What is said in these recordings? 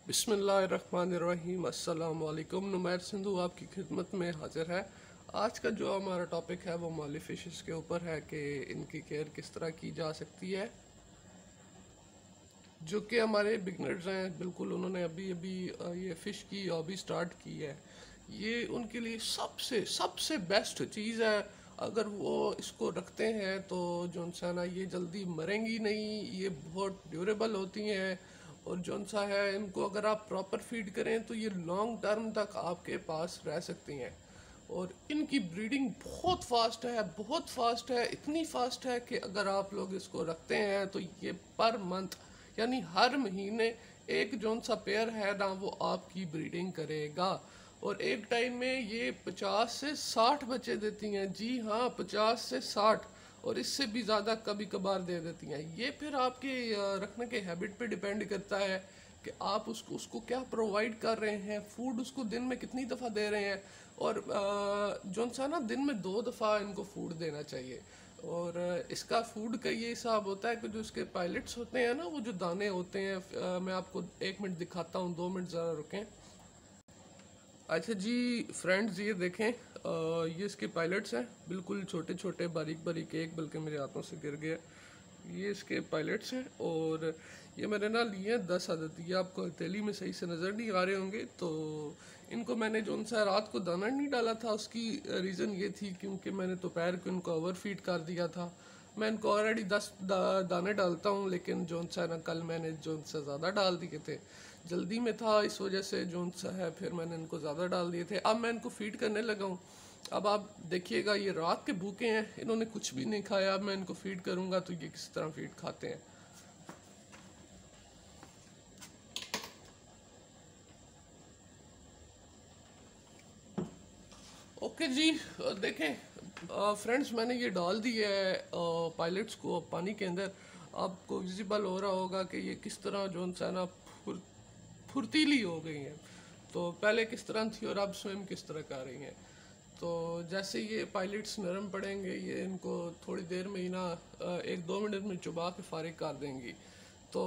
बिस्मिल्लाहिर्रहमानिर्रहीम। अस्सलाम वालेकुम। नुमैर सिंधु आपकी खिदमत में हाजिर है। आज का जो हमारा टॉपिक है वो मॉली फिशेस के ऊपर है कि इनकी केयर किस तरह की जा सकती है। जो कि हमारे बिगनर्स हैं, बिल्कुल उन्होंने अभी अभी ये फ़िश की हॉबी स्टार्ट की है, ये उनके लिए सबसे सबसे बेस्ट चीज़ है। अगर वो इसको रखते हैं तो जो सा ना ये जल्दी मरेंगी नहीं, ये बहुत ड्यूरेबल होती हैं। और जो सा है इनको अगर आप प्रॉपर फीड करें तो ये लॉन्ग टर्म तक आपके पास रह सकती हैं। और इनकी ब्रीडिंग बहुत फास्ट है, बहुत फास्ट है, इतनी फास्ट है कि अगर आप लोग इसको रखते हैं तो ये पर मंथ यानी हर महीने एक जोन सा पेयर है ना वो आपकी ब्रीडिंग करेगा। और एक टाइम में ये 50 से 60 बच्चे देती हैं। जी हाँ, 50 से 60, और इससे भी ज़्यादा कभी कभार दे देती हैं। ये फिर आपके रखने के हैबिट पे डिपेंड करता है कि आप उसको क्या प्रोवाइड कर रहे हैं, फूड उसको दिन में कितनी दफ़ा दे रहे हैं। और जो सा ना दिन में 2 दफ़ा इनको फूड देना चाहिए। और इसका फूड का ये हिसाब होता है कि जो इसके पायलट्स होते हैं ना, वो जो दाने होते हैं, मैं आपको 1 मिनट दिखाता हूँ, 2 मिनट ज़रा रुकें। अच्छा जी फ्रेंड्स, ये देखें, ये इसके पायलट्स हैं, बिल्कुल छोटे छोटे बारीक बारीक, एक बल्कि मेरे हाथों से गिर गया। ये इसके पायलट्स हैं और ये मैंने ना लिए हैं 10 आदत। ये आपको तेली में सही से नज़र नहीं आ रहे होंगे। तो इनको मैंने जो सा रात को दाना नहीं डाला था, उसकी रीज़न ये थी क्योंकि मैंने दोपहर को इनको ओवर फीड कर दिया था। मैं इनको ऑलरेडी 10 दाने डालता हूँ, लेकिन जो सा ना कल मैंने जो सा ज़्यादा डाल दिए थे, जल्दी में था, इस वजह से जो सा है फिर मैंने इनको ज़्यादा डाल दिए थे। अब मैं इनको फीड करने लगा हूँ। अब आप देखिएगा, ये रात के भूखे हैं, इन्होंने कुछ भी नहीं खाया। अब मैं इनको फीड करूँगा तो ये किस तरह फीड खाते हैं। ओके जी, देखें फ्रेंड्स, मैंने ये डाल दी है पायलट्स को पानी के अंदर। आपको विजिबल हो रहा होगा कि ये किस तरह जो सा ना फुर्तीली हो गई हैं। तो पहले किस तरह थी और अब स्वयं किस तरह कर रही हैं। तो जैसे ये पायलट्स नरम पड़ेंगे, ये इनको थोड़ी देर में ही ना 1-2 मिनट में चुबा के फारिग कर देंगी। तो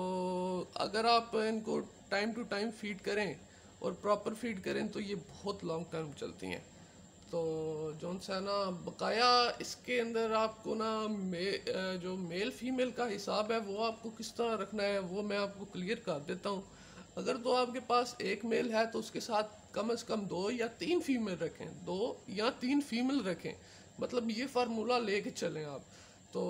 अगर आप इनको टाइम टू टाइम फीड करें और प्रॉपर फीड करें तो ये बहुत लॉन्ग टर्म चलती हैं। तो जौन सा ना बकाया इसके अंदर आपको ना जो मेल फीमेल का हिसाब है वो आपको किस तरह रखना है वो मैं आपको क्लियर कर देता हूँ। अगर तो आपके पास एक मेल है तो उसके साथ कम से कम 2 या 3 फीमेल रखें, 2 या 3 फीमेल रखें, मतलब ये फार्मूला लेके चलें आप। तो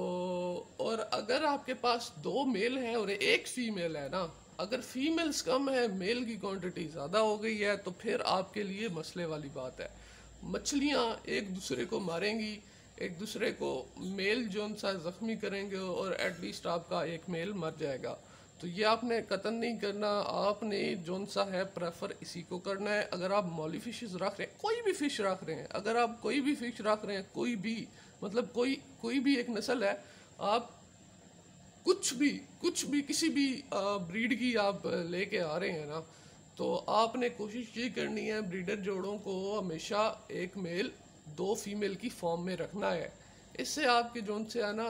और अगर आपके पास 2 मेल हैं और एक फीमेल है ना, अगर फीमेल्स कम है, मेल की क्वांटिटी ज़्यादा हो गई है, तो फिर आपके लिए मसले वाली बात है। मछलियाँ एक दूसरे को मारेंगी, एक दूसरे को मेल जोन सा ज़ख्मी करेंगे और एटलीस्ट आपका एक मेल मर जाएगा। तो ये आपने कतन नहीं करना, आपने जोन सा है प्रेफर इसी को करना है। अगर आप मॉली फिशेस रख रहे हैं, कोई भी फ़िश रख रहे हैं, अगर आप कोई भी फ़िश रख रहे हैं, कोई भी मतलब कोई भी एक नस्ल है, आप कुछ भी किसी भी ब्रीड की आप लेके आ रहे हैं ना, तो आपने कोशिश ये करनी है ब्रीडर जोड़ों को हमेशा एक मेल 2 फीमेल की फॉर्म में रखना है। इससे आपके जोन से है ना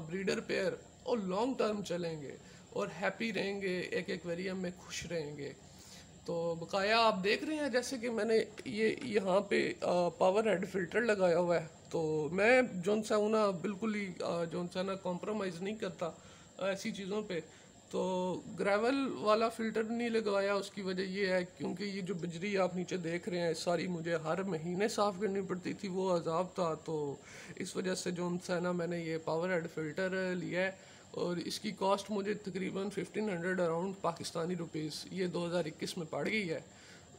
ब्रीडर पेयर और लॉन्ग टर्म चलेंगे और हैप्पी रहेंगे, एक एक्वेरियम में खुश रहेंगे। तो बकाया आप देख रहे हैं जैसे कि मैंने ये यहाँ पे पावर हेड फिल्टर लगाया हुआ है। तो मैं जोन सा हूँ ना बिल्कुल ही जोन सा ना कॉम्प्रोमाइज़ नहीं करता ऐसी चीज़ों पे। तो ग्रेवल वाला फ़िल्टर नहीं लगवाया, उसकी वजह ये है क्योंकि ये जो बिजली आप नीचे देख रहे हैं सारी मुझे हर महीने साफ़ करनी पड़ती थी, वो अजाब था। तो इस वजह से जोन सा ना मैंने ये पावर हेड फ़िल्टर लिया है और इसकी कॉस्ट मुझे तकरीबन 1500 अराउंड पाकिस्तानी रुपीज़ ये 2021 में पड़ गई है।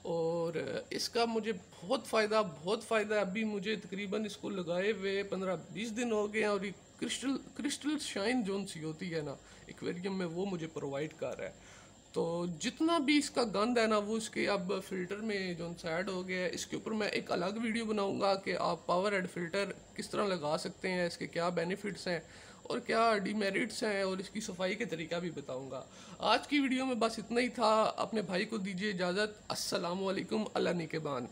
और इसका मुझे बहुत फ़ायदा है। अभी मुझे तकरीबन इसको लगाए हुए 15-20 दिन हो गए हैं और ये क्रिस्टल शाइन जोन सी होती है ना एक्वेरियम में, वो मुझे प्रोवाइड कर रहा है। तो जितना भी इसका गंद है ना वो इसके अब फ़िल्टर में जो ऐड हो गया है। इसके ऊपर मैं एक अलग वीडियो बनाऊंगा कि आप पावर हेड फ़िल्टर किस तरह लगा सकते हैं, इसके क्या बेनिफिट्स हैं और क्या डिमेरिट्स हैं, और इसकी सफाई के तरीका भी बताऊंगा। आज की वीडियो में बस इतना ही था। अपने भाई को दीजिए इजाज़त। अस्सलाम वालेकुम, अल्लाह निगहबान।